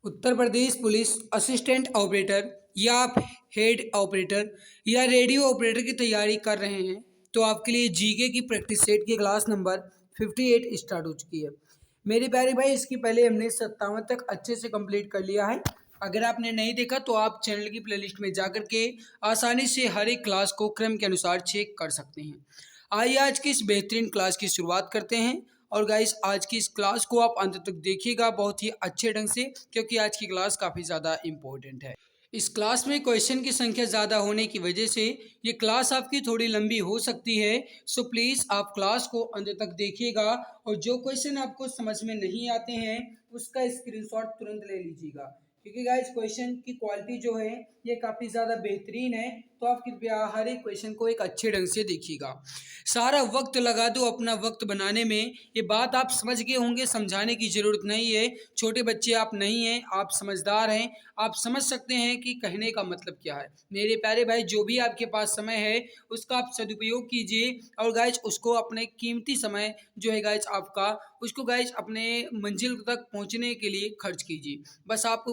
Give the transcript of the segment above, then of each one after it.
Uttar Pradesh police assistant operator या आप head operator या रेडियो ऑपरेटर की तैयारी कर रहे हैं तो आपके लिए जीके की प्रैक्टिस सेट की क्लास नंबर 58 स्टार्ट हो चुकी है। मेरे प्यारे भाई, इसकी पहले हमने 57 तक अच्छे से कंप्लीट कर लिया है। अगर आपने नहीं देखा तो आप चैनल की प्लेलिस्ट में जाकर के आसानी से हर एक क्लास को क्रम के अनुसार चेक कर सकते हैं। आइए आज की इस बेहतरीन क्लास की शुरुआत करते हैं। और गाइस, आज की इस क्लास को आप अंत तक देखिएगा बहुत ही अच्छे ढंग से, क्योंकि आज की क्लास काफ़ी ज़्यादा इम्पोर्टेंट है। इस क्लास में क्वेश्चन की संख्या ज़्यादा होने की वजह से ये क्लास आपकी थोड़ी लंबी हो सकती है। सो प्लीज़ आप क्लास को अंत तक देखिएगा और जो क्वेश्चन आपको समझ में नहीं आते हैं उसका स्क्रीनशॉट तुरंत ले लीजिएगा, क्योंकि गाइस क्वेश्चन की क्वालिटी जो है ये काफ़ी ज़्यादा बेहतरीन है। तो आप कृपया हर एक क्वेश्चन को एक अच्छे ढंग से देखिएगा। सारा वक्त लगा दो अपना वक्त बनाने में, ये बात आप समझ गए होंगे, समझाने की ज़रूरत नहीं है। छोटे बच्चे आप नहीं हैं, आप समझदार हैं, आप समझ सकते हैं कि कहने का मतलब क्या है। मेरे प्यारे भाई, जो भी आपके पास समय है उसका आप सदुपयोग कीजिए और गाइज उसको अपने कीमती समय जो है गाइज आपका, उसको गाइज अपने मंजिल तक पहुंचने के लिए खर्च कीजिए। बस आप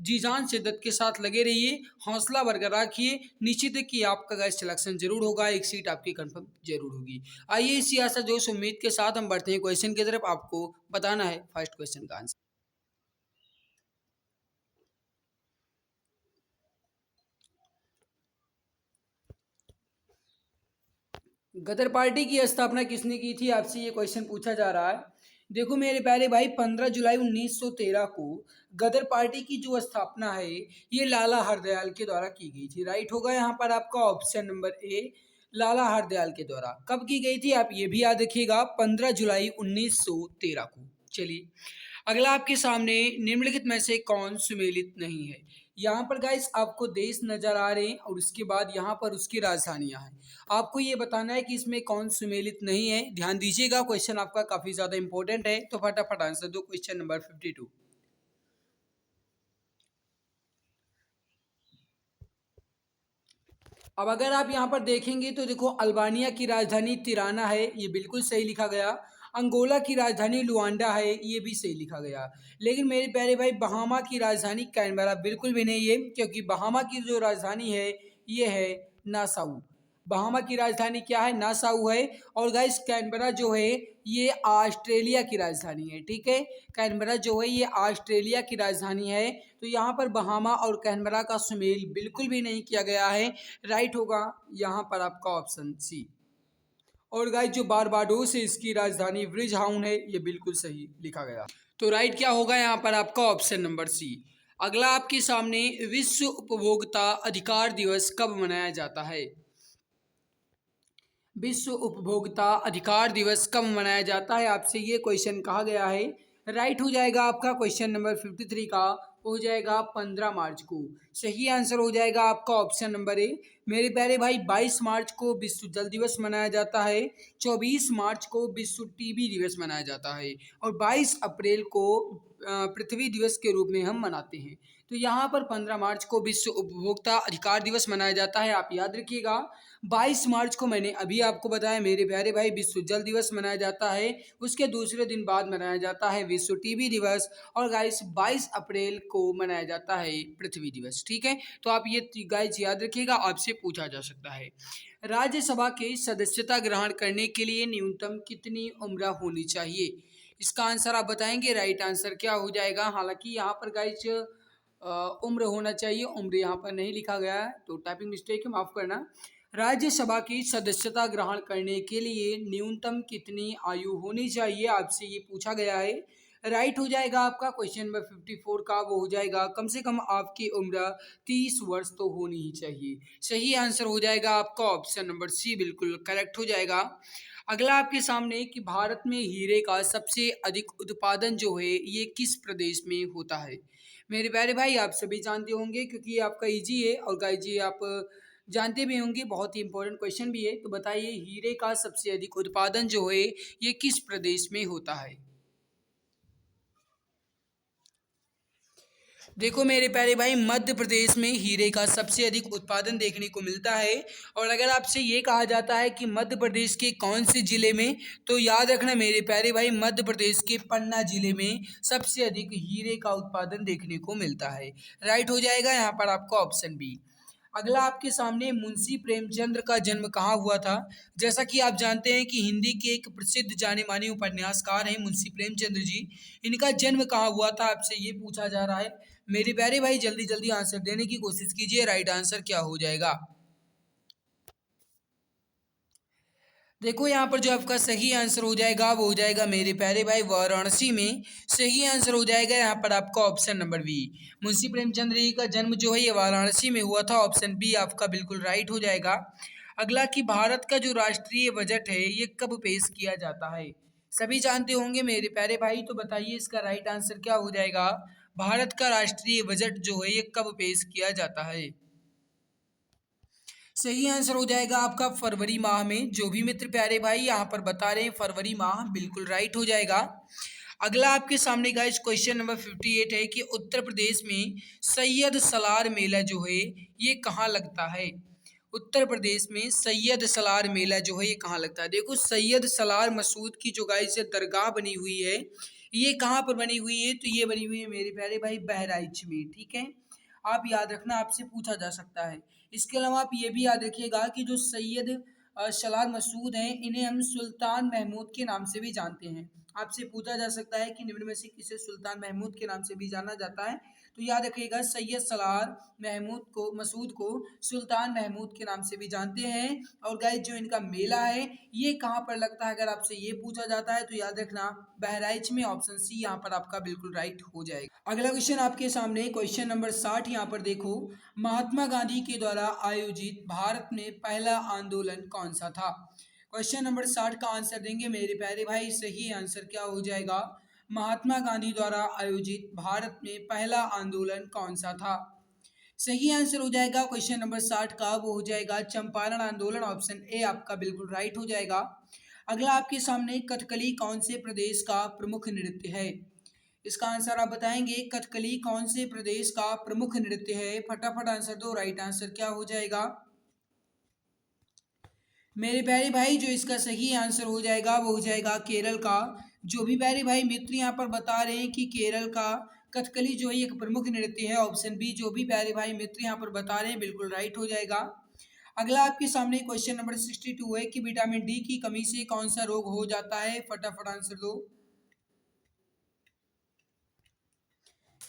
जी जान शिद्दत के साथ लगे रहिए, हौसला बरकरार रखिए, निश्चित है कि आपका गाइज सिलेक्शन जरूर होगा, एक सीट आपकी कंफर्म जरूर होगी। आइए इसी आशा जोश उम्मीद के साथ हम बढ़ते हैं क्वेश्चन की तरफ। आपको बताना है फर्स्ट क्वेश्चन का आंसर। गदर पार्टी की स्थापना किसने की थी, आपसे ये क्वेश्चन पूछा जा रहा है। देखो मेरे प्यारे भाई, 15 जुलाई 1913 को गदर पार्टी की जो स्थापना है ये लाला हरदयाल के द्वारा की गई थी। राइट होगा यहाँ पर आपका ऑप्शन नंबर ए, लाला हरदयाल के द्वारा। कब की गई थी आप ये भी याद रखिएगा, 15 जुलाई 1913 को। चलिए अगला आपके सामने, निम्नलिखित में से कौन सुमेलित नहीं है। यहाँ पर गाइस आपको देश नजर आ रहे हैं और उसके बाद यहाँ पर उसकी राजधानियां हैं। आपको ये बताना है कि इसमें कौन सुमेलित नहीं है। ध्यान दीजिएगा, क्वेश्चन आपका काफी ज्यादा इंपॉर्टेंट है, तो फटाफट आंसर दो क्वेश्चन नंबर 52। अब अगर आप यहाँ पर देखेंगे तो देखो, अल्बानिया की राजधानी तिराना है, ये बिल्कुल सही लिखा गया। अंगोला की राजधानी लुआंडा है, ये भी सही लिखा गया। लेकिन मेरे प्यारे भाई, बहामा की राजधानी कैनबरा बिल्कुल भी नहीं है, क्योंकि बहामा की जो राजधानी है ये है नासाऊ। बहामा की राजधानी क्या है, नासाऊ है। और गाइस कैनबरा जो है ये ऑस्ट्रेलिया की राजधानी है, ठीक है। कैनबरा जो है ये ऑस्ट्रेलिया की राजधानी है। तो यहाँ पर बहामा और कैनबरा का सुमेल बिल्कुल भी नहीं किया गया है। राइट होगा यहाँ पर आपका ऑप्शन सी। और गाइस जो बारबाडोस है इसकी राजधानी ब्रिज हाउन है, ये बिल्कुल सही लिखा गया। तो राइट क्या होगा यहाँ पर आपका ऑप्शन नंबर सी। अगला आपके सामने, विश्व उपभोक्ता अधिकार दिवस कब मनाया जाता है। विश्व उपभोक्ता अधिकार दिवस कब मनाया जाता है, आपसे ये क्वेश्चन कहा गया है। राइट हो जाएगा आपका क्वेश्चन नंबर 53 का, हो जाएगा 15 मार्च को। सही आंसर हो जाएगा आपका ऑप्शन नंबर ए। मेरे प्यारे भाई, 22 मार्च को विश्व जल दिवस मनाया जाता है, 24 मार्च को विश्व टीबी दिवस मनाया जाता है और 22 अप्रैल को पृथ्वी दिवस के रूप में हम मनाते हैं। तो यहाँ पर 15 मार्च को विश्व उपभोक्ता अधिकार दिवस मनाया जाता है, आप याद रखिएगा। 22 मार्च को मैंने अभी आपको बताया मेरे प्यारे भाई, विश्व जल दिवस मनाया जाता है। उसके दूसरे दिन बाद मनाया जाता है विश्व टीबी दिवस। और गाइस 22 अप्रैल को मनाया जाता है पृथ्वी दिवस, ठीक है। तो आप ये गाइस याद रखिएगा, आपसे पूछा जा सकता है। राज्यसभा के सदस्यता ग्रहण करने के लिए न्यूनतम कितनी उम्र होनी चाहिए, इसका आंसर आप बताएंगे। राइट आंसर क्या हो जाएगा, हालांकि यहाँ पर गाइस उम्र होना चाहिए, उम्र यहाँ पर नहीं लिखा गया है, तो टाइपिंग मिस्टेक है, माफ करना। राज्यसभा की सदस्यता ग्रहण करने के लिए न्यूनतम कितनी आयु होनी चाहिए, आपसे ये पूछा गया है। राइट हो जाएगा आपका क्वेश्चन नंबर 54 का, वो हो जाएगा कम से कम आपकी उम्र 30 वर्ष तो होनी ही चाहिए। सही आंसर हो जाएगा आपका ऑप्शन नंबर सी, बिल्कुल करेक्ट हो जाएगा। अगला आपके सामने कि भारत में हीरे का सबसे अधिक उत्पादन जो है ये किस प्रदेश में होता है। मेरे प्यारे भाई, आप सभी जानते होंगे क्योंकि ये आपका इजी है, और गाइस जी आप जानते भी होंगे, बहुत ही इंपॉर्टेंट क्वेश्चन भी है। तो बताइए, हीरे का सबसे अधिक उत्पादन जो है ये किस प्रदेश में होता है। देखो मेरे प्यारे भाई, मध्य प्रदेश में हीरे का सबसे अधिक उत्पादन देखने को मिलता है। और अगर आपसे ये कहा जाता है कि मध्य प्रदेश के कौन से जिले में, तो याद रखना मेरे प्यारे भाई, मध्य प्रदेश के पन्ना जिले में सबसे अधिक हीरे का उत्पादन देखने को मिलता है। राइट हो जाएगा यहाँ पर आपका ऑप्शन बी। अगला आपके सामने, मुंशी प्रेमचंद्र का जन्म कहाँ हुआ था। जैसा कि आप जानते हैं कि हिंदी के एक प्रसिद्ध जाने माने उपन्यासकार हैं मुंशी प्रेमचंद्र जी। इनका जन्म कहाँ हुआ था, आपसे ये पूछा जा रहा है। मेरे प्यारे भाई जल्दी जल्दी आंसर देने की कोशिश कीजिए, राइट आंसर क्या हो जाएगा। देखो यहाँ पर जो आपका सही आंसर हो जाएगा वो हो जाएगा मेरे प्यारे भाई वाराणसी में। सही आंसर हो जाएगा यहाँ पर आपका option number B. Munshi Premchandra ji का जन्म जो है ये वाराणसी में हुआ था। ऑप्शन बी आपका बिल्कुल राइट हो जाएगा। अगला, कि भारत का जो राष्ट्रीय बजट है ये कब पेश किया जाता है। सभी जानते होंगे मेरे प्यारे भाई, तो बताइए इसका राइट आंसर क्या हो जाएगा। भारत का राष्ट्रीय बजट जो है ये कब पेश किया जाता है। सही आंसर हो जाएगा आपका फरवरी माह में। जो भी मित्र प्यारे भाई यहाँ पर बता रहे हैं फरवरी माह, बिल्कुल राइट हो जाएगा। अगला आपके सामने गाइस क्वेश्चन नंबर 58 है कि उत्तर प्रदेश में सैयद सलार मेला जो है ये कहाँ लगता है। उत्तर प्रदेश में सैयद सलार मेला जो है ये कहाँ लगता है। देखो सैयद सलार मसूद की जो गाइस दरगाह बनी हुई है, ये कहाँ पर बनी हुई है, तो ये बनी हुई है मेरे प्यारे भाई बहराइच में। ठीक है, आप याद रखना, आपसे पूछा जा सकता है। इसके अलावा आप ये भी याद रखिएगा कि जो सैयद सलार मसूद हैं, इन्हें हम सुल्तान महमूद के नाम से भी जानते हैं। आपसे पूछा जा सकता है कि निम्न में से किसे सुल्तान महमूद के नाम से भी जाना जाता है, तो याद रखिएगा सैयद सलार महमूद को मसूद को सुल्तान महमूद के नाम से भी जानते हैं। और गाइस जो इनका मेला है ये कहाँ पर लगता है, अगर आपसे ये पूछा जाता है तो याद रखना बहराइच में। ऑप्शन सी यहाँ पर आपका बिल्कुल राइट हो जाएगा। अगला क्वेश्चन आपके सामने क्वेश्चन नंबर 60। यहाँ पर देखो, महात्मा गांधी के द्वारा आयोजित भारत में पहला आंदोलन कौन सा था। क्वेश्चन नंबर 60 का आंसर देंगे मेरे प्यारे भाई। सही आंसर क्या हो जाएगा। महात्मा गांधी द्वारा आयोजित भारत में पहला आंदोलन कौन सा था। सही आंसर हो जाएगा क्वेश्चन नंबर 60 का, वो हो जाएगा चंपारण आंदोलन। ऑप्शन ए आपका बिल्कुल राइट हो जाएगा। अगला आपके सामने, कथकली कौन से प्रदेश का प्रमुख नृत्य है। इसका आंसर आप बताएंगे। कथकली कौन से प्रदेश का प्रमुख नृत्य है, फटाफट आंसर दो, राइट आंसर क्या हो जाएगा। मेरे प्यारे भाई जो इसका सही आंसर हो जाएगा वो हो जाएगा केरल का। जो भी प्यारे भाई मित्र यहाँ पर बता रहे हैं कि केरल का कथकली जो है एक प्रमुख नृत्य है, ऑप्शन बी। जो भी प्यारे भाई मित्र यहाँ पर बता रहे हैं बिल्कुल राइट हो जाएगा। अगला आपके सामने क्वेश्चन नंबर 62 है कि विटामिन डी की कमी से कौन सा रोग हो जाता है, फटाफट आंसर दो।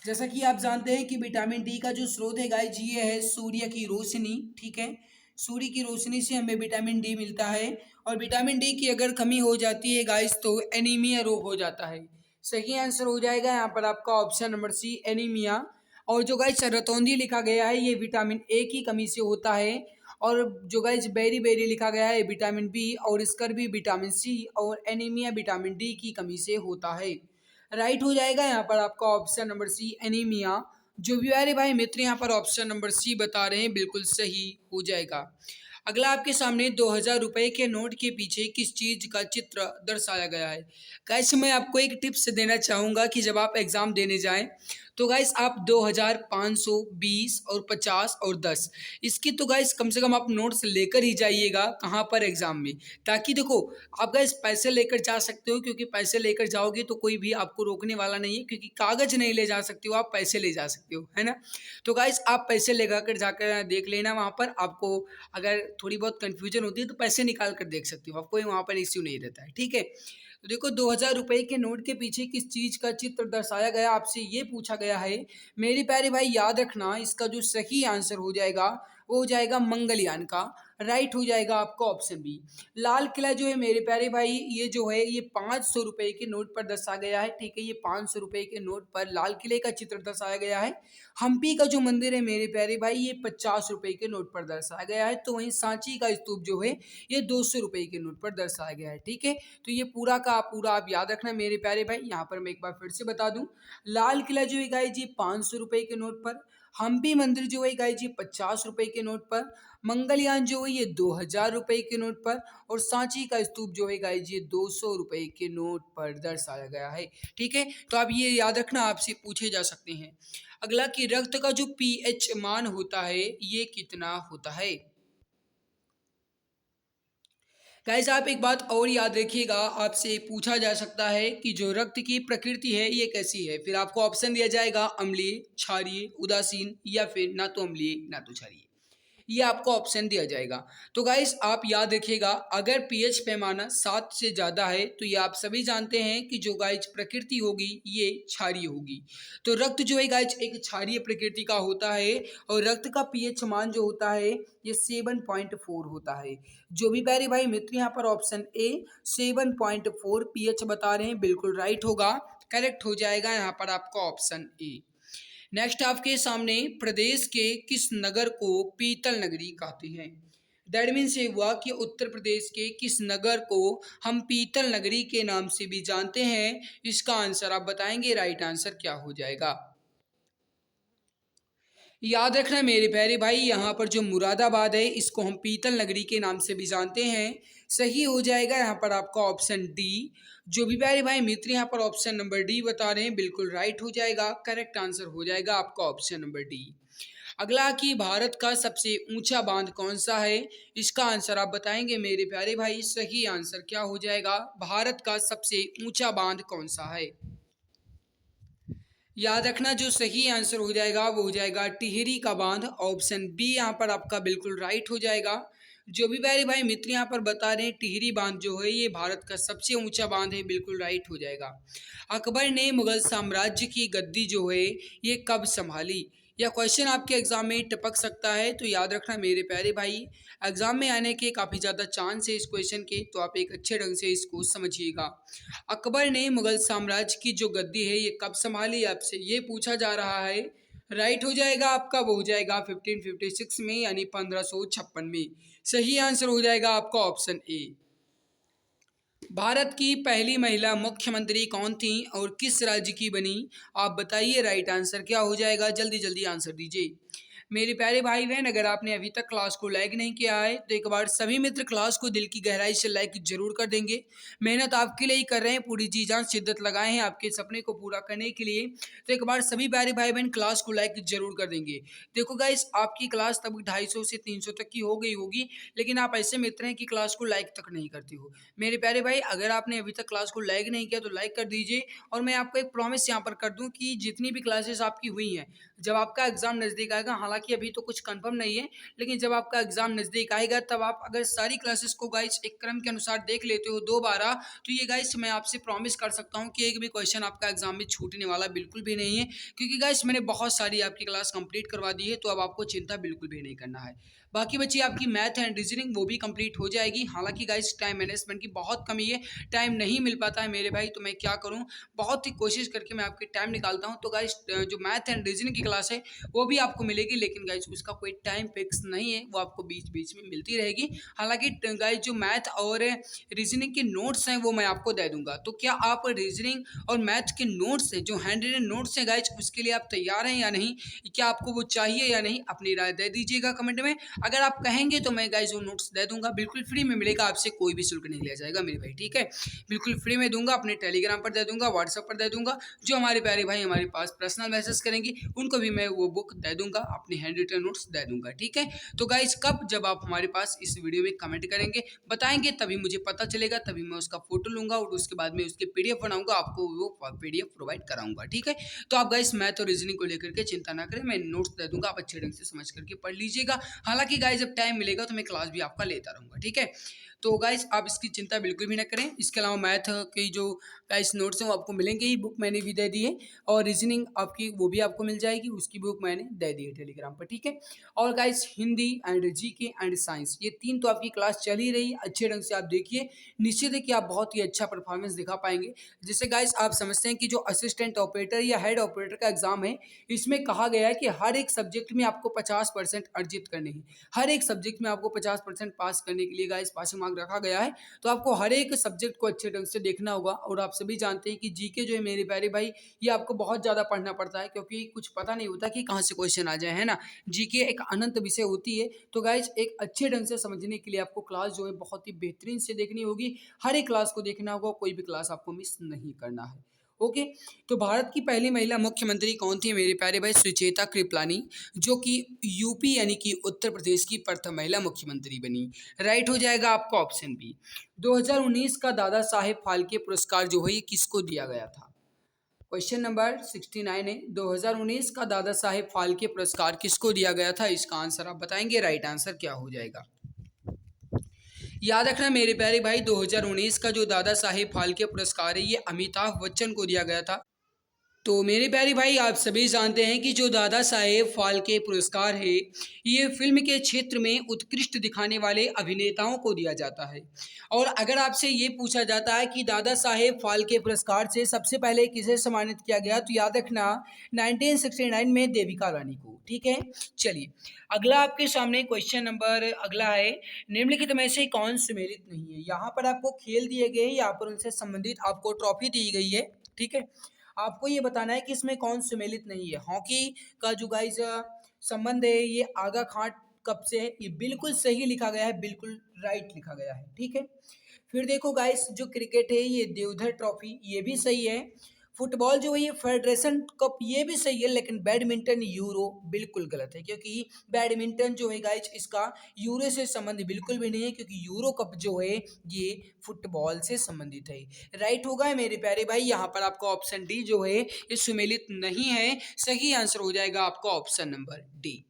जैसा कि आप जानते हैं कि विटामिन डी का जो स्रोत है गाइस ये है सूर्य की रोशनी। ठीक है, सूर्य की रोशनी से हमें विटामिन डी मिलता है। और विटामिन डी की अगर कमी हो जाती है गाइस तो एनीमिया रोग हो जाता है। सही आंसर हो जाएगा यहाँ पर आपका ऑप्शन नंबर सी, एनीमिया। और जो गाइस रतौंधी लिखा गया है ये विटामिन ए की कमी से होता है। और जो गाइस बेरी बेरी लिखा गया है विटामिन बी, और स्कर भी विटामिन सी, और एनीमिया विटामिन डी की कमी से होता है। राइट हो जाएगा यहाँ पर आपका ऑप्शन नंबर सी, एनीमिया। जो भी अरे भाई मित्र यहाँ पर ऑप्शन नंबर सी बता रहे हैं बिल्कुल सही हो जाएगा। अगला आपके सामने 2000 रुपए के नोट के पीछे किस चीज का चित्र दर्शाया गया है। गाइस मैं आपको एक टिप्स देना चाहूँगा कि जब आप एग्जाम देने जाएं तो गाइस आप 2000, 500, 20 और 50 और 10 इसकी तो गाइस कम से कम आप नोट्स लेकर ही जाइएगा कहाँ पर एग्जाम में। ताकि देखो आप गाइस पैसे लेकर जा सकते हो, क्योंकि पैसे लेकर जाओगे तो कोई भी आपको रोकने वाला नहीं है, क्योंकि कागज नहीं ले जा सकते हो, आप पैसे ले जा सकते हो, है ना। तो गाइस आप पैसे लेकर कर जाकर देख लेना, वहाँ पर आपको अगर थोड़ी बहुत कन्फ्यूजन होती है तो पैसे निकाल कर देख सकते हो, आपको वहाँ पर इश्यू नहीं रहता है। ठीक है, तो देखो 2000 रुपए के नोट के पीछे किस चीज का चित्र दर्शाया गया, आपसे ये पूछा गया है। मेरे प्यारे भाई याद रखना इसका जो सही आंसर हो जाएगा वो हो जाएगा मंगलयान का। राइट हो जाएगा आपका ऑप्शन बी। लाल किला जो है मेरे प्यारे भाई ये जो है ये 500 रुपए के नोट पर दर्शाया गया है। ठीक है, ये 500 रुपए के नोट पर लाल किले का चित्र दर्शाया गया है। हम्पी का जो मंदिर है मेरे प्यारे भाई ये 50 रुपए के नोट पर दर्शाया गया है। तो वहीं सांची का स्तूप जो है ये 200 रुपए के नोट पर दर्शाया गया है। ठीक है, तो ये पूरा का पूरा आप याद रखना मेरे प्यारे भाई। यहाँ पर मैं एक बार फिर से बता दूं, लाल किला जो है गाइस जी 500 रुपए के नोट पर, हम्पी मंदिर जो है गाइस जी 50 रुपए के नोट पर, मंगलयान जो है ये 2000 रुपए के नोट पर, और सांची का स्तूप जो है गाइज ये 200 रुपए के नोट पर दर्शाया गया है। ठीक है, तो आप ये याद रखना, आपसे पूछे जा सकते हैं। अगला कि रक्त का जो पीएच मान होता है ये कितना होता है। गाइस आप एक बात और याद रखिएगा, आपसे पूछा जा सकता है कि जो रक्त की प्रकृति है ये कैसी है। फिर आपको ऑप्शन दिया जाएगा अम्लीय, क्षारीय, उदासीन या फिर ना तो अम्लीय ना तो क्षारीय। ये आपको ऑप्शन दिया जाएगा। तो गाइस आप याद रखिएगा, अगर पीएच पैमाना 7 से ज़्यादा है तो ये आप सभी जानते हैं कि जो गाइस प्रकृति होगी ये क्षारीय होगी। तो रक्त जो है गाइस एक क्षारीय प्रकृति का होता है, और रक्त का पीएच मान जो होता है ये 7.4 होता है। जो भी प्यारे भाई मित्र यहाँ पर ऑप्शन ए 7.4 पीएच बता रहे हैं बिल्कुल राइट होगा, करेक्ट हो जाएगा यहाँ पर आपका ऑप्शन ए। नेक्स्ट आपके सामने प्रदेश के किस नगर को पीतल नगरी कहते हैं। दैट मीन्स ये हुआ कि उत्तर प्रदेश के किस नगर को हम पीतल नगरी के नाम से भी जानते हैं। इसका आंसर आप बताएंगे, राइट आंसर क्या हो जाएगा। याद रखना मेरे प्यारे भाई, यहाँ पर जो मुरादाबाद है इसको हम पीतल नगरी के नाम से भी जानते हैं। सही हो जाएगा यहाँ पर आपका ऑप्शन डी। जो भी प्यारे भाई मित्र यहाँ पर ऑप्शन नंबर डी बता रहे हैं बिल्कुल राइट हो जाएगा, करेक्ट आंसर हो जाएगा आपका ऑप्शन नंबर डी। अगला कि भारत का सबसे ऊंचा बांध कौन सा है। इसका आंसर आप बताएंगे मेरे प्यारे भाई, सही आंसर क्या हो जाएगा, भारत का सबसे ऊंचा बांध कौन सा है। याद रखना जो सही आंसर हो जाएगा वो हो जाएगा टिहरी का बांध, ऑप्शन बी यहाँ पर आपका बिल्कुल राइट हो जाएगा। जो भी प्यारे भाई मित्र यहाँ पर बता रहे हैं टिहरी बांध जो है ये भारत का सबसे ऊंचा बांध है, बिल्कुल राइट हो जाएगा। अकबर ने मुगल साम्राज्य की गद्दी जो है ये कब संभाली। यह क्वेश्चन आपके एग्जाम में टपक सकता है, तो याद रखना मेरे प्यारे भाई, एग्जाम में आने के काफ़ी ज़्यादा चांस है इस क्वेश्चन के, तो आप एक अच्छे ढंग से इसको समझिएगा। अकबर ने मुगल साम्राज्य की जो गद्दी है ये कब संभाली, आपसे ये पूछा जा रहा है। राइट हो जाएगा आपका, वो हो जाएगा 1556 में, यानी 1556 में। सही आंसर हो जाएगा आपका ऑप्शन ए। भारत की पहली महिला मुख्यमंत्री कौन थी और किस राज्य की बनी, आप बताइए राइट आंसर क्या हो जाएगा, जल्दी जल्दी आंसर दीजिए। मेरे प्यारे भाई बहन, अगर आपने अभी तक क्लास को लाइक नहीं किया है तो एक बार सभी मित्र क्लास को दिल की गहराई से लाइक जरूर कर देंगे। मेहनत आपके लिए ही कर रहे हैं, पूरी जी जान शिद्दत लगाए हैं आपके सपने को पूरा करने के लिए। तो एक बार सभी प्यारे भाई बहन क्लास को लाइक जरूर कर देंगे। देखो गाइस, आपकी क्लास तब 250 से 300 तक की हो गई होगी, लेकिन आप ऐसे मित्र हैं कि क्लास को लाइक तक नहीं करते हो। मेरे प्यारे भाई, अगर आपने अभी तक क्लास को लाइक नहीं किया तो लाइक कर दीजिए। और मैं आपको एक प्रॉमिस यहाँ पर कर दूँ कि जितनी भी क्लासेस आपकी हुई हैं, जब आपका एग्जाम नज़दीक आएगा, हालांकि अभी तो कुछ कंफर्म नहीं है, लेकिन जब आपका एग्जाम नज़दीक आएगा तब आप अगर सारी क्लासेस को गाइस एक क्रम के अनुसार देख लेते हो दोबारा, तो ये गाइस मैं आपसे प्रॉमिस कर सकता हूँ कि एक भी क्वेश्चन आपका एग्जाम में छूटने वाला बिल्कुल भी नहीं है, क्योंकि गाइस मैंने बहुत सारी आपकी क्लास कंप्लीट करवा दी है, तो अब आपको चिंता बिल्कुल भी नहीं करना है। बाकी बच्ची आपकी मैथ एंड रीजनिंग वो भी कंप्लीट हो जाएगी। हालांकि गाइस टाइम मैनेजमेंट की बहुत कमी है, टाइम नहीं मिल पाता है मेरे भाई, तो मैं क्या करूं, बहुत ही कोशिश करके मैं आपके टाइम निकालता हूं। तो गाइस जो मैथ एंड रीजनिंग की क्लास है वो भी आपको मिलेगी, लेकिन गाइस उसका कोई टाइम फिक्स नहीं है, वो आपको बीच बीच में मिलती रहेगी। हालांकि गाइस जो मैथ और रीजनिंग के नोट्स हैं वो मैं आपको दे दूंगा। तो क्या आप रीजनिंग और मैथ के नोट्स हैं, जो हैंड रिटन नोट्स हैं गाइस, उसके लिए आप तैयार हैं या नहीं, क्या आपको वो चाहिए या नहीं, अपनी राय दे दीजिएगा कमेंट में। अगर आप कहेंगे तो मैं गाइस वो नोट्स दे दूंगा, बिल्कुल फ्री में मिलेगा, आपसे कोई भी शुल्क नहीं लिया जाएगा मेरे भाई, ठीक है। बिल्कुल फ्री में दूंगा, अपने टेलीग्राम पर दे दूंगा, व्हाट्सएप पर दे दूंगा। जो हमारे प्यारे भाई हमारे पास पर्सनल मैसेज करेंगे उनको भी मैं वो बुक दे दूंगा, अपने हैंड रिटन नोट्स दे दूंगा, ठीक है। तो गाइस कब, जब आप हमारे पास इस वीडियो में कमेंट करेंगे, बताएंगे, तभी मुझे पता चलेगा, तभी मैं उसका फोटो लूंगा और उसके बाद में उसकी पीडीएफ बनाऊंगा, आपको वो पीडीएफ प्रोवाइड कराऊंगा, ठीक है। तो आप गाइस मैथ और रीजनिंग को लेकर के चिंता ना करें, मैं नोट्स दे दूंगा, आप अच्छे ढंग से समझ करके पढ़ लीजिएगा। हालांकि गाइस जब टाइम मिलेगा तो मैं क्लास भी आपका लेता रहूंगा, ठीक है। तो गाइस आप इसकी चिंता बिल्कुल भी ना करें। इसके अलावा मैथ की जो गाइस नोट्स हैं वो आपको मिलेंगे ही, बुक मैंने भी दे दी है, और रीजनिंग आपकी वो भी आपको मिल जाएगी, उसकी बुक मैंने दे दी है टेलीग्राम पर, ठीक है। और guys Hindi and GK and science, ये तीन तो आपकी क्लास चल ही रही है, अच्छे ढंग से आप देखिए, निश्चित है कि आप बहुत ही अच्छा परफॉर्मेंस दिखा पाएंगे। जैसे गाइस आप समझते हैं कि जो असिस्टेंट ऑपरेटर या हेड ऑपरेटर का एग्जाम है, इसमें कहा गया है कि हर एक सब्जेक्ट में आपको 50% अर्जित करने हैं, हर एक सब्जेक्ट में आपको 50% पास करने के लिए गाइस पासिंग दिमाग रखा गया है। तो आपको हर एक सब्जेक्ट को अच्छे ढंग से देखना होगा। और आप सभी जानते हैं कि जीके जो है मेरे प्यारे भाई, ये आपको बहुत ज़्यादा पढ़ना पड़ता है, क्योंकि कुछ पता नहीं होता कि कहाँ से क्वेश्चन आ जाए, है ना। जीके एक अनंत विषय होती है। तो गाइज एक अच्छे ढंग से समझने के लिए आपको क्लास जो है बहुत ही बेहतरीन से देखनी होगी। हर एक क्लास को देखना होगा, कोई भी क्लास आपको मिस नहीं करना है। ओके। तो भारत की पहली महिला मुख्यमंत्री कौन थी मेरे प्यारे भाई? सुचेता कृपलानी, जो कि यूपी यानी कि उत्तर प्रदेश की प्रथम महिला मुख्यमंत्री बनी। राइट हो जाएगा आपका ऑप्शन बी। 2019 का दादा साहेब फाल्के पुरस्कार जो है ये किसको दिया गया था? क्वेश्चन नंबर 69 है, 2019 का दादा साहेब फाल्के पुरस्कार किसको दिया गया था? इसका आंसर आप बताएंगे। राइट आंसर क्या हो जाएगा? याद रखना मेरे प्यारे भाई, 2019 का जो दादा साहेब फाल्के पुरस्कार है ये अमिताभ बच्चन को दिया गया था। तो मेरे प्यारे भाई, आप सभी जानते हैं कि जो दादा साहेब फाल्के पुरस्कार है ये फिल्म के क्षेत्र में उत्कृष्ट दिखाने वाले अभिनेताओं को दिया जाता है। और अगर आपसे ये पूछा जाता है कि दादा साहेब फाल्के पुरस्कार से सबसे पहले किसे सम्मानित किया गया, तो याद रखना 1969 में देविका रानी को। ठीक है, चलिए अगला आपके सामने क्वेश्चन नंबर अगला है, निम्नलिखित में से कौन सुमेलित नहीं है। यहाँ पर आपको खेल दिए गए, यहाँ पर उनसे संबंधित आपको ट्रॉफी दी गई है। ठीक है, आपको ये बताना है कि इसमें कौन सुमेलित नहीं है। हॉकी का जो गाइस संबंध है ये आगा खान कप से है, ये बिल्कुल सही लिखा गया है, बिल्कुल राइट लिखा गया है। ठीक है, फिर देखो गाइस जो क्रिकेट है ये देवधर ट्रॉफी, ये भी सही है। फुटबॉल जो है ये फेडरेशन कप, ये भी सही है। लेकिन बैडमिंटन यूरो बिल्कुल गलत है, क्योंकि बैडमिंटन जो है गाइस इसका यूरो से संबंध बिल्कुल भी नहीं है, क्योंकि यूरो कप जो है ये फुटबॉल से संबंधित है। राइट होगा मेरे प्यारे भाई, यहाँ पर आपका ऑप्शन डी जो है ये सुमेलित नहीं है। सही आंसर हो जाएगा आपका ऑप्शन नंबर डी।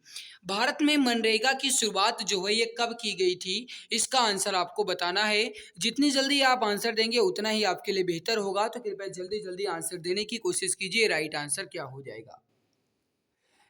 भारत में मनरेगा की शुरुआत जो है ये कब की गई थी? इसका आंसर आपको बताना है। जितनी जल्दी आप आंसर देंगे उतना ही आपके लिए बेहतर होगा। तो कृपया जल्दी जल्दी आंसर देने की कोशिश कीजिए। राइट आंसर क्या हो जाएगा?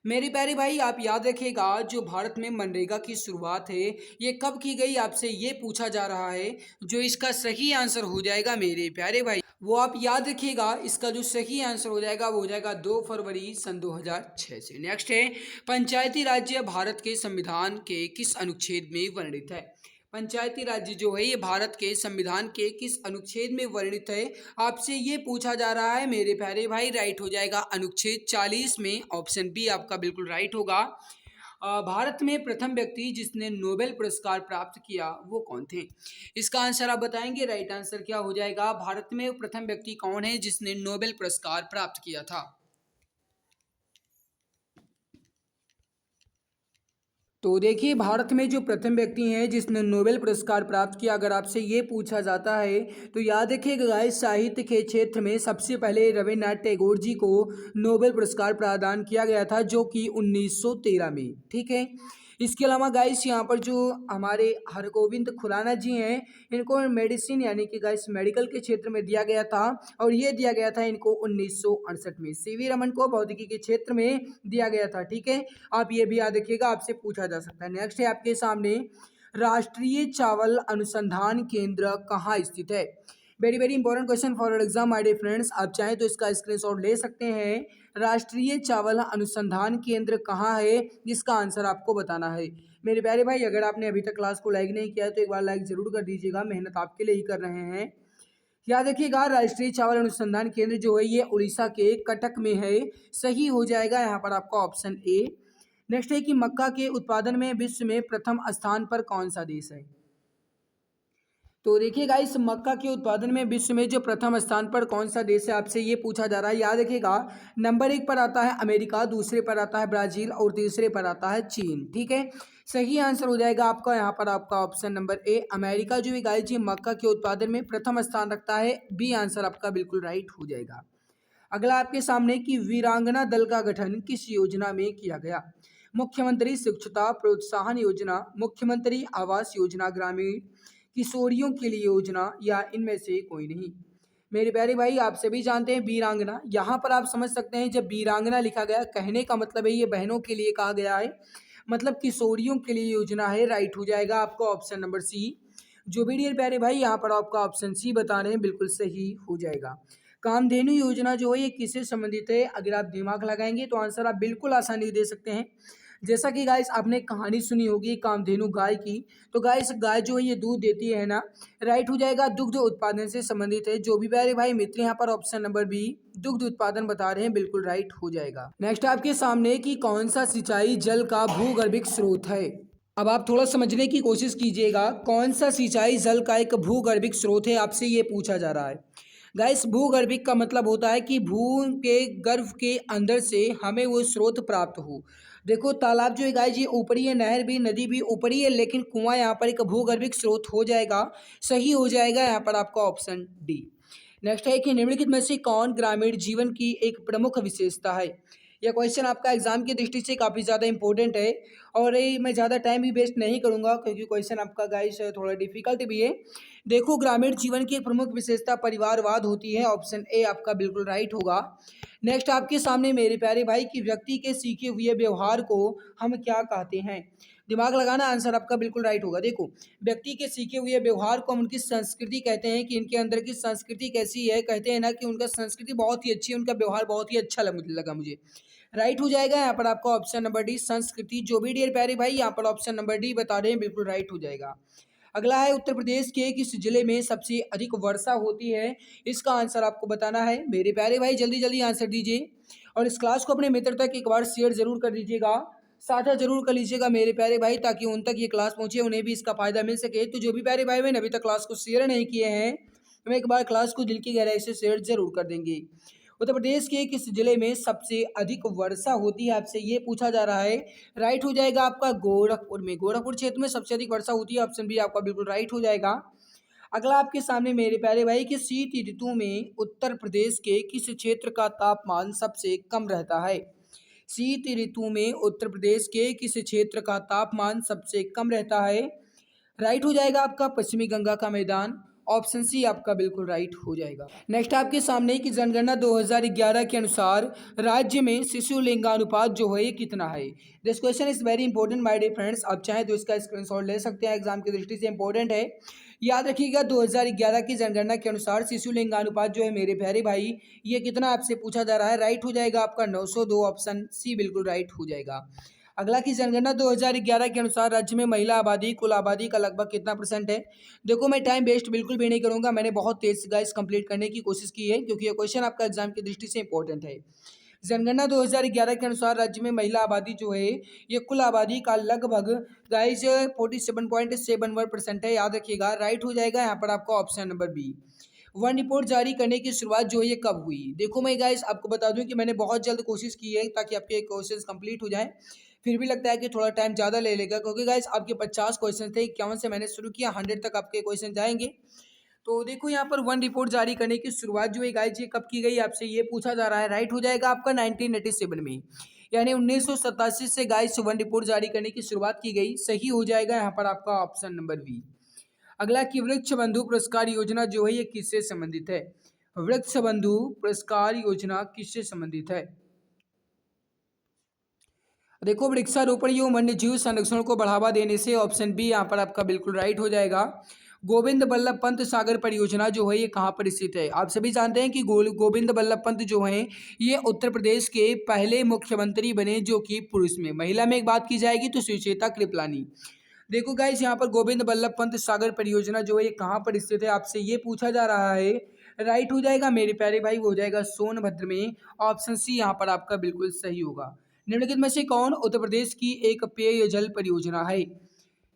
मेरे प्यारे भाई, आप याद रखिएगा जो भारत में मनरेगा की शुरुआत है ये कब की गई, आपसे ये पूछा जा रहा है। जो इसका सही आंसर हो जाएगा मेरे प्यारे भाई, वो आप याद रखिएगा, इसका जो सही आंसर हो जाएगा वो हो जाएगा 2 फरवरी सन 2006 से। नेक्स्ट है, पंचायती राज्य भारत के संविधान के किस अनुच्छेद में वर्णित है? पंचायती राज्य जो है ये भारत के संविधान के किस अनुच्छेद में वर्णित है, आपसे ये पूछा जा रहा है मेरे प्यारे भाई। राइट हो जाएगा अनुच्छेद 40 में। ऑप्शन बी आपका बिल्कुल राइट होगा। भारत में प्रथम व्यक्ति जिसने नोबेल पुरस्कार प्राप्त किया वो कौन थे? इसका आंसर आप बताएंगे। राइट आंसर क्या हो जाएगा? भारत में प्रथम व्यक्ति कौन है जिसने नोबेल पुरस्कार प्राप्त किया था? तो देखिए, भारत में जो प्रथम व्यक्ति हैं जिसने नोबेल पुरस्कार प्राप्त किया, अगर आपसे ये पूछा जाता है तो याद रखिएगा गाइस, साहित्य के क्षेत्र में सबसे पहले रविन्द्रनाथ टैगोर जी को नोबेल पुरस्कार प्रदान किया गया था, जो कि 1913 में। ठीक है, इसके अलावा गाइस यहाँ पर जो हमारे हरगोविंद खुराना जी हैं, इनको मेडिसिन यानी कि गाइस मेडिकल के क्षेत्र में दिया गया था, और ये दिया गया था इनको 1968 में। सीवी रमन को भौतिकी के क्षेत्र में दिया गया था। ठीक है, आप ये भी याद रखिएगा, आपसे पूछा जा सकता है। नेक्स्ट है आपके सामने, राष्ट्रीय चावल अनुसंधान केंद्र कहाँ स्थित है? Very very important question for exam my dear friends. आप चाहें तो इसका स्क्रीनशॉट ले सकते हैं। राष्ट्रीय चावल अनुसंधान केंद्र कहाँ है, इसका आंसर आपको बताना है। मेरे प्यारे भाई, अगर आपने अभी तक क्लास को लाइक नहीं किया है तो एक बार लाइक जरूर कर दीजिएगा, मेहनत आपके लिए ही कर रहे हैं। याद रखिएगा, राष्ट्रीय चावल अनुसंधान केंद्र जो है ये उड़ीसा के कटक में है। सही हो जाएगा यहाँ पर आपका ऑप्शन ए। नेक्स्ट है कि मक्का के उत्पादन में विश्व में प्रथम स्थान पर कौन सा देश है? तो देखिए गाइस, मक्का के उत्पादन में विश्व में जो प्रथम स्थान पर कौन सा देश है, आपसे ये पूछा जा रहा है। याद रखिएगा, नंबर 1 पर आता है अमेरिका, दूसरे पर आता है ब्राजील और तीसरे पर आता है चीन। ठीक है, सही आंसर हो जाएगा आपका यहाँ पर आपका ऑप्शन नंबर ए, अमेरिका जो है गाइस जी मक्का के उत्पादन में प्रथम स्थान रखता है। बी आंसर आपका बिल्कुल राइट हो जाएगा। अगला आपके सामने कि वीरांगना दल का गठन किस योजना में किया गया? मुख्यमंत्री शिक्षुता प्रोत्साहन योजना, मुख्यमंत्री आवास योजना ग्रामीण, किशोरियों के लिए योजना, या इनमें से कोई नहीं। मेरे प्यारे भाई, आप सभी जानते हैं वीरांगना, यहाँ पर आप समझ सकते हैं जब वीरांगना लिखा गया, कहने का मतलब है ये बहनों के लिए कहा गया है, मतलब किशोरियों के लिए योजना है। राइट हो जाएगा आपका ऑप्शन नंबर सी। जो भी डियर प्यारे भाई, यहाँ पर आपका ऑप्शन सी बता रहे हैं, बिल्कुल सही हो जाएगा। कामधेनु योजना जो है ये किससे संबंधित है? अगर आप दिमाग लगाएंगे तो आंसर आप बिल्कुल आसानी दे सकते हैं। जैसा कि गाइस आपने कहानी सुनी होगी कामधेनु गाय की, तो गाइस गाय जो है ये दूध देती है ना, राइट हो जाएगा दुग्ध उत्पादन से संबंधित है। जो भी प्यारे भाई मित्र यहाँ पर ऑप्शन नंबर बी दुग्ध उत्पादन बता रहे हैं, बिल्कुल राइट हो जाएगा। नेक्स्ट आपके सामने कि कौन सा सिंचाई जल का भूगर्भिक स्रोत है। अब आप थोड़ा समझने की कोशिश कीजिएगा, कौन सा सिंचाई जल का एक भूगर्भिक स्रोत है, आपसे ये पूछा जा रहा है। गाइस भूगर्भिक का मतलब होता है कि भू के गर्भ के अंदर से हमें वो स्रोत प्राप्त हो। देखो तालाब जो है गाइस ये ऊपरी है, नहर भी नदी भी ऊपरी है, लेकिन कुआं यहाँ पर एक भूगर्भिक स्रोत हो जाएगा, सही हो जाएगा यहाँ पर आपका ऑप्शन डी। नेक्स्ट है कि निम्नलिखित में से कौन ग्रामीण जीवन की एक प्रमुख विशेषता है। यह क्वेश्चन आपका एग्जाम की दृष्टि से काफ़ी ज़्यादा इंपॉर्टेंट है, और ये मैं ज़्यादा टाइम भी वेस्ट नहीं करूंगा क्योंकि क्वेश्चन आपका गाइस थोड़ा डिफिकल्ट भी है। देखो ग्रामीण जीवन की एक प्रमुख विशेषता परिवारवाद होती है, ऑप्शन ए आपका बिल्कुल राइट होगा। नेक्स्ट आपके सामने मेरे प्यारे भाई कि व्यक्ति के सीखे हुए व्यवहार को हम क्या कहते हैं। दिमाग लगाना, आंसर आपका बिल्कुल राइट होगा। देखो व्यक्ति के सीखे हुए व्यवहार को हम उनकी संस्कृति कहते हैं, कि इनके अंदर की संस्कृति कैसी है, कहते हैं ना कि उनका संस्कृति बहुत ही अच्छी है, उनका व्यवहार बहुत ही अच्छा लगा मुझे, राइट हो जाएगा यहाँ पर आपका ऑप्शन नंबर डी संस्कृति। जो भी डियर प्यारे भाई यहाँ पर ऑप्शन नंबर डी बता रहे हैं, बिल्कुल राइट हो जाएगा। अगला है उत्तर प्रदेश के किस जिले में सबसे अधिक वर्षा होती है, इसका आंसर आपको बताना है। मेरे प्यारे भाई जल्दी जल्दी आंसर दीजिए, और इस क्लास को अपने मित्र तक एक बार शेयर जरूर कर दीजिएगा, साझा जरूर कर लीजिएगा मेरे प्यारे भाई, ताकि उन तक ये क्लास पहुंचे, उन्हें भी इसका फायदा मिल सके। तो जो भी प्यारे भाई बहन अभी तक क्लास को शेयर नहीं किए हैं, तो एक बार क्लास को दिल की गहराई से शेयर जरूर कर देंगे। उत्तर प्रदेश के किस जिले में सबसे अधिक वर्षा होती है, आपसे ये पूछा जा रहा है। राइट हो जाएगा आपका गोरखपुर में, गोरखपुर क्षेत्र में सबसे अधिक वर्षा होती है, ऑप्शन बी आपका बिल्कुल राइट हो जाएगा। अगला आपके सामने मेरे प्यारे भाई कि शीत ऋतु में उत्तर प्रदेश के किस क्षेत्र का तापमान सबसे कम रहता है। शीत ऋतु में उत्तर प्रदेश के किस क्षेत्र का तापमान सबसे कम रहता है, राइट हो जाएगा आपका पश्चिमी गंगा का मैदान, ऑप्शन सी आपका बिल्कुल राइट हो जाएगा। नेक्स्ट आपके सामने की जनगणना 2011 के अनुसार राज्य में शिशु लिंगानुपात जो है ये कितना है। This question is very important my dear friends, आप चाहें तो इसका स्क्रीनशॉट ले सकते हैं, एग्जाम की दृष्टि से इंपॉर्टेंट है। याद रखिएगा 2011 की जनगणना के अनुसार शिशु लिंगानुपात जो है मेरे प्यारे भाई ये कितना आपसे पूछा जा रहा है, राइट हो जाएगा आपका 902, ऑप्शन सी बिल्कुल राइट हो जाएगा। अगला की जनगणना 2011 के अनुसार राज्य में महिला आबादी कुल आबादी का लगभग कितना परसेंट है। देखो मैं टाइम वेस्ट बिल्कुल भी नहीं करूंगा, मैंने बहुत तेज गाइस कंप्लीट करने की कोशिश की है, क्योंकि ये क्वेश्चन आपका एग्जाम की दृष्टि से इंपॉर्टेंट है। जनगणना 2011 के अनुसार राज्य में महिला आबादी जो है ये कुल आबादी का लगभग गाइस 47.71% है, याद रखिएगा, राइट हो जाएगा यहाँ पर आपका option number B. One report जारी करने की शुरुआत जो है ये कब हुई। देखो मैं गाइस आपको बता दूं कि मैंने बहुत जल्द कोशिश की है ताकि आपके क्वेश्चंस कंप्लीट हो जाएं, फिर भी लगता है कि थोड़ा टाइम ज़्यादा ले लेगा, क्योंकि गाइस आपके 50 क्वेश्चन थे, 51 से मैंने शुरू किया, 100 तक आपके क्वेश्चन जाएंगे। तो देखो यहाँ पर वन रिपोर्ट जारी करने की शुरुआत जो है गाइस ये कब की गई, आपसे ये पूछा जा रहा है, राइट हो जाएगा आपका 1987 में, यानी 1987 से गाइस वन रिपोर्ट जारी करने की शुरुआत की गई, सही हो जाएगा यहाँ पर आपका ऑप्शन नंबर बी। अगला कि वृक्ष बंधु पुरस्कार योजना जो है ये किससे संबंधित है। वृक्ष बंधु पुरस्कार योजना किससे संबंधित है। देखो वृक्षारोपण एवं वन्य जीव संरक्षण को बढ़ावा देने से, ऑप्शन बी यहाँ पर आपका बिल्कुल राइट हो जाएगा। गोविंद बल्लभ पंत सागर परियोजना जो है ये कहाँ पर स्थित है। आप सभी जानते हैं कि गोविंद बल्लभ पंत जो हैं ये उत्तर प्रदेश के पहले मुख्यमंत्री बने जो कि पुरुष में, महिला में एक बात की जाएगी तो सुचेता कृपलानी। देखो गाइस यहाँ पर गोविंद बल्लभ पंत सागर परियोजना जो है ये कहाँ पर स्थित है, आपसे ये पूछा जा रहा है, राइट हो जाएगा मेरे प्यारे भाई, वो हो जाएगा सोनभद्र में, ऑप्शन सी यहाँ पर आपका बिल्कुल सही होगा। निम्नलिखित में से कौन उत्तर प्रदेश की एक पेयजल परियोजना है।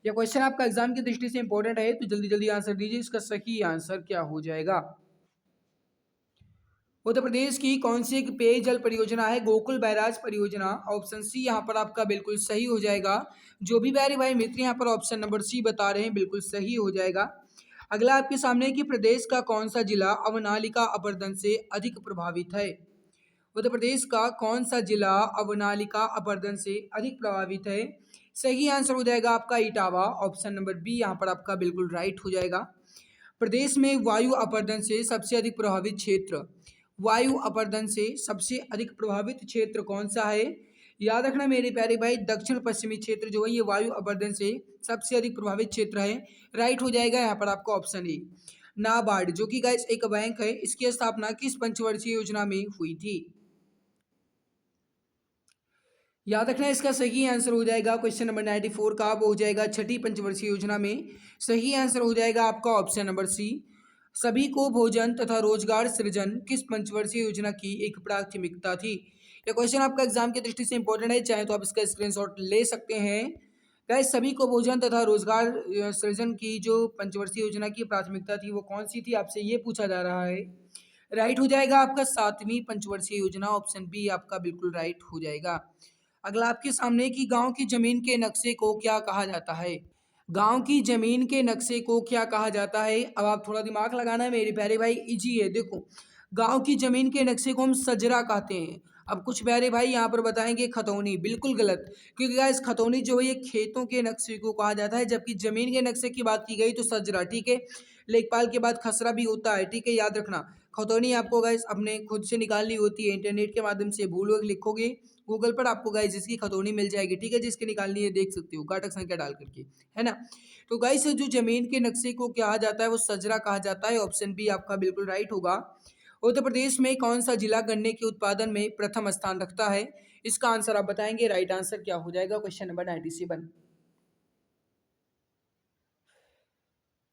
यह क्वेश्चन आपका एग्जाम की दृष्टि से इंपॉर्टेंट है, तो जल्दी जल्दी आंसर दीजिए, इसका सही आंसर क्या हो जाएगा। उत्तर प्रदेश की कौन सी एक पेयजल परियोजना है, गोकुल बैराज परियोजना, ऑप्शन सी यहाँ पर आपका बिल्कुल सही हो जाएगा। जो भी प्यारे भाई मित्र यहाँ पर ऑप्शन नंबर सी बता रहे हैं, बिल्कुल सही हो जाएगा। अगला आपके सामने कि प्रदेश का कौन सा जिला अवनालिका अपरदन से अधिक प्रभावित है। उत्तर प्रदेश का कौन सा जिला अवनालिका अपरदन से अधिक प्रभावित है, सही आंसर हो जाएगा आपका इटावा, ऑप्शन नंबर बी यहाँ पर आपका बिल्कुल राइट हो जाएगा। प्रदेश में वायु अपरदन से सबसे अधिक प्रभावित क्षेत्र, वायु अपरदन से सबसे अधिक प्रभावित क्षेत्र कौन सा है। याद रखना मेरे प्यारे भाई, दक्षिण पश्चिमी क्षेत्र जो है ये वायु अपरदन से सबसे अधिक प्रभावित क्षेत्र है, राइट हो जाएगा यहाँ पर आपका ऑप्शन ए। नाबार्ड जो कि गाइस एक बैंक है, इसकी स्थापना किस पंचवर्षीय योजना में हुई थी। याद रखना इसका सही आंसर हो जाएगा क्वेश्चन नंबर 94 का, वो हो जाएगा छठी पंचवर्षीय योजना में सही आंसर हो जाएगा आपका ऑप्शन नंबर सी। सभी को भोजन तथा रोजगार सृजन किस पंचवर्षीय योजना की एक प्राथमिकता थी। यह क्वेश्चन आपका एग्जाम की दृष्टि से इंपॉर्टेंट है, चाहे तो आप इसका स्क्रीनशॉट ले सकते हैं। गाइस सभी को भोजन तथा रोजगार सृजन की जो पंचवर्षीय योजना की प्राथमिकता थी वो कौन सी थी, आपसे ये पूछा जा रहा है। राइट हो जाएगा आपका सातवीं पंचवर्षीय योजना, ऑप्शन बी आपका बिल्कुल राइट हो जाएगा। अगला आपके सामने कि गांव की जमीन के नक्शे को क्या कहा जाता है। गांव की जमीन के नक्शे को क्या कहा जाता है। अब आप थोड़ा दिमाग लगाना है मेरे प्यारे भाई, इजी है। देखो गांव की जमीन के नक्शे को हम सजरा कहते हैं। अब कुछ प्यारे भाई यहाँ पर बताएंगे खतौनी, बिल्कुल गलत, क्योंकि गाइस खतौनी जो है ये खेतों के नक्शे को कहा जाता है, जबकि जमीन के नक्शे की बात की गई तो सजरा। ठीक है, लेखपाल के बाद खसरा भी होता है, ठीक है, याद रखना। खतौनी आपको गाइस अपने खुद से निकालनी होती है, इंटरनेट के माध्यम से भूल लिखोगे गूगल पर आपको गाइस इसकी खतौनी मिल जाएगी, ठीक है, जिसकी निकालनी है देख सकते हो काटक संख्या डाल करके, है ना। तो गाइस जो जमीन के नक्शे को कहा जाता है वो सजरा कहा जाता है, ऑप्शन बी आपका बिल्कुल राइट होगा। उत्तर प्रदेश में कौन सा जिला गन्ने के उत्पादन में प्रथम स्थान रखता है, इसका आंसर आप बताएंगे। राइट आंसर क्या हो जाएगा क्वेश्चन नंबर 97।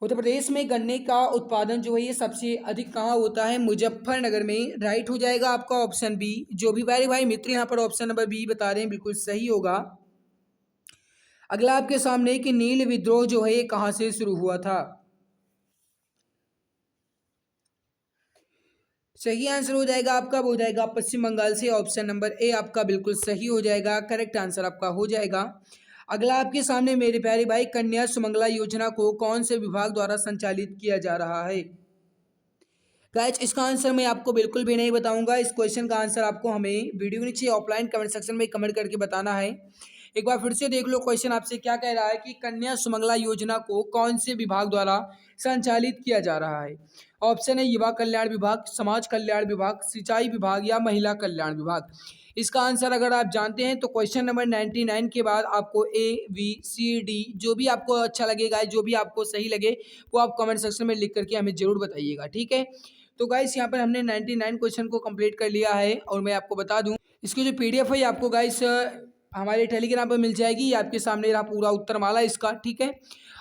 उत्तर प्रदेश में गन्ने का उत्पादन जो है ये सबसे अधिक कहाँ होता है, मुजफ्फरनगर में। राइट हो जाएगा आपका ऑप्शन बी। जो भी प्यारे भाई मित्र यहाँ पर ऑप्शन नंबर बी बता रहे हैं बिल्कुल सही होगा। अगला आपके सामने कि नील विद्रोह जो है ये कहाँ से शुरू हुआ था। सही आंसर हो जाएगा आपका, वो हो जाएगा पश्चिम बंगाल से, ऑप्शन नंबर ए आपका बिल्कुल सही हो जाएगा, करेक्ट आंसर आपका हो जाएगा। अगला आपके सामने मेरे प्यारे भाई कन्या सुमंगला योजना को कौन से विभाग द्वारा संचालित किया जा रहा है। गाइस इसका आंसर मैं आपको बिल्कुल भी नहीं बताऊंगा, इस क्वेश्चन का आंसर आपको हमें वीडियो के नीचे ऑफलाइन कमेंट सेक्शन में कमेंट करके बताना है। एक बार फिर से देख लो क्वेश्चन आपसे क्या कह रहा है कि कन्या सुमंगला योजना को कौन से विभाग द्वारा संचालित किया जा रहा है। ऑप्शन है युवा कल्याण विभाग, समाज कल्याण विभाग, सिंचाई विभाग या महिला कल्याण विभाग। इसका आंसर अगर आप जानते हैं तो क्वेश्चन नंबर 99 के बाद आपको ABCD जो भी आपको अच्छा लगेगा, जो भी आपको सही लगे वो आप कमेंट सेक्शन में लिख करके हमें जरूर बताइएगा, ठीक है। तो गाइस यहाँ पर हमने 99 क्वेश्चन को कंप्लीट कर लिया है, और मैं आपको बता दूं इसकी जो PDF है आपको गाइस हमारे टेलीग्राम पर मिल जाएगी। ये आपके सामने रहा पूरा उत्तरमाला इसका, ठीक है।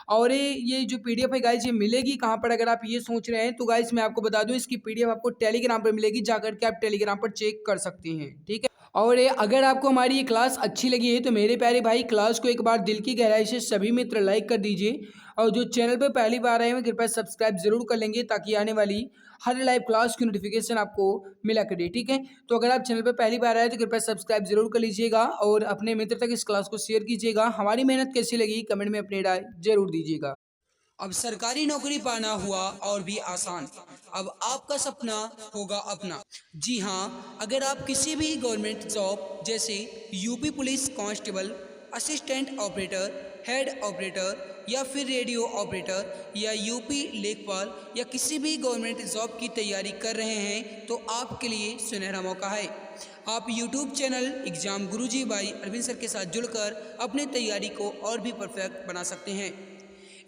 और ये जो PDF है गाइस ये मिलेगी कहाँ पर, अगर आप ये सोच रहे हैं तो गाइस मैं आपको बता दूं इसकी PDF आपको टेलीग्राम पर मिलेगी, जाकर के आप टेलीग्राम पर चेक कर सकते हैं, ठीक है। और अगर आपको हमारी ये क्लास अच्छी लगी है तो मेरे प्यारे भाई क्लास को एक बार दिल की गहराई से सभी मित्र लाइक कर दीजिए, और जो चैनल पर पहली बार आए हैं कृपया सब्सक्राइब जरूर कर लेंगे, ताकि आने वाली हर लाइव क्लास की नोटिफिकेशन आपको मिला करे, ठीक है। तो अगर आप चैनल पर पहली बार आए तो कृपया सब्सक्राइब जरूर कर लीजिएगा, और अपने मित्र तक इस क्लास को शेयर कीजिएगा। हमारी मेहनत कैसी लगी कमेंट में अपनी राय जरूर दीजिएगा। अब सरकारी नौकरी पाना हुआ और भी आसान, अब आपका सपना होगा अपना। जी हाँ, अगर आप किसी भी गवर्नमेंट जॉब जैसे UP police constable, assistant operator, head operator या फिर रेडियो ऑपरेटर या यूपी लेखपाल या किसी भी गवर्नमेंट जॉब की तैयारी कर रहे हैं तो आपके लिए सुनहरा मौका है। आप YouTube channel exam Guruji by Arvind sir के साथ जुड़कर अपनी तैयारी को और भी परफेक्ट बना सकते हैं।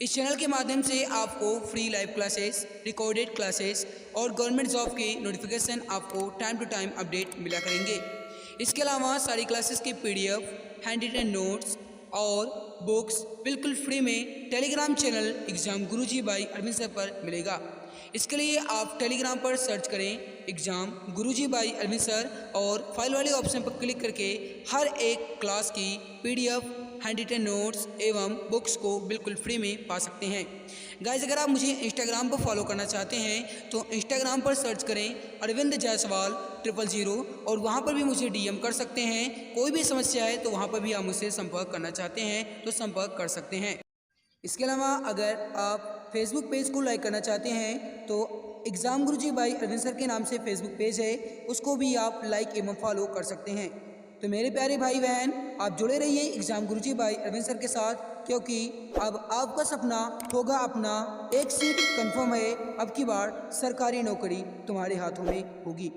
इस चैनल के माध्यम से आपको free live classes, recorded classes और गवर्नमेंट जॉब के नोटिफिकेशन आपको टाइम टू टाइम अपडेट मिला करेंगे। इसके अलावा सारी क्लासेस के PDF, हैंड रिटन नोट्स और बुक्स बिल्कुल फ्री में Telegram channel exam Guruji by Arvind sir पर मिलेगा। इसके लिए आप टेलीग्राम पर सर्च करें exam Guruji by Arvind sir, और फाइल वाले ऑप्शन पर क्लिक करके हर एक क्लास की PDF, हैंड रिटन नोट्स एवं बुक्स को बिल्कुल फ्री में पा सकते हैं। गाइस अगर आप मुझे इंस्टाग्राम पर फॉलो करना चाहते हैं तो इंस्टाग्राम पर सर्च करें अरविंद जायसवाल 000, और वहां पर भी मुझे DM कर सकते हैं। कोई भी समस्या है तो वहां पर भी आप मुझसे संपर्क करना चाहते हैं तो संपर्क कर सकते हैं। इसके अलावा अगर आप फेसबुक पेज को लाइक करना चाहते हैं तो exam Guruji by Arvind sir के नाम से फेसबुक पेज है, उसको भी आप लाइक एवं फॉलो कर सकते हैं। तो मेरे प्यारे भाई बहन आप जुड़े रहिए exam Guruji by Arvind sir के साथ, क्योंकि अब आपका सपना होगा अपना। एक सीट कंफर्म है, अब की बार सरकारी नौकरी तुम्हारे हाथों में होगी।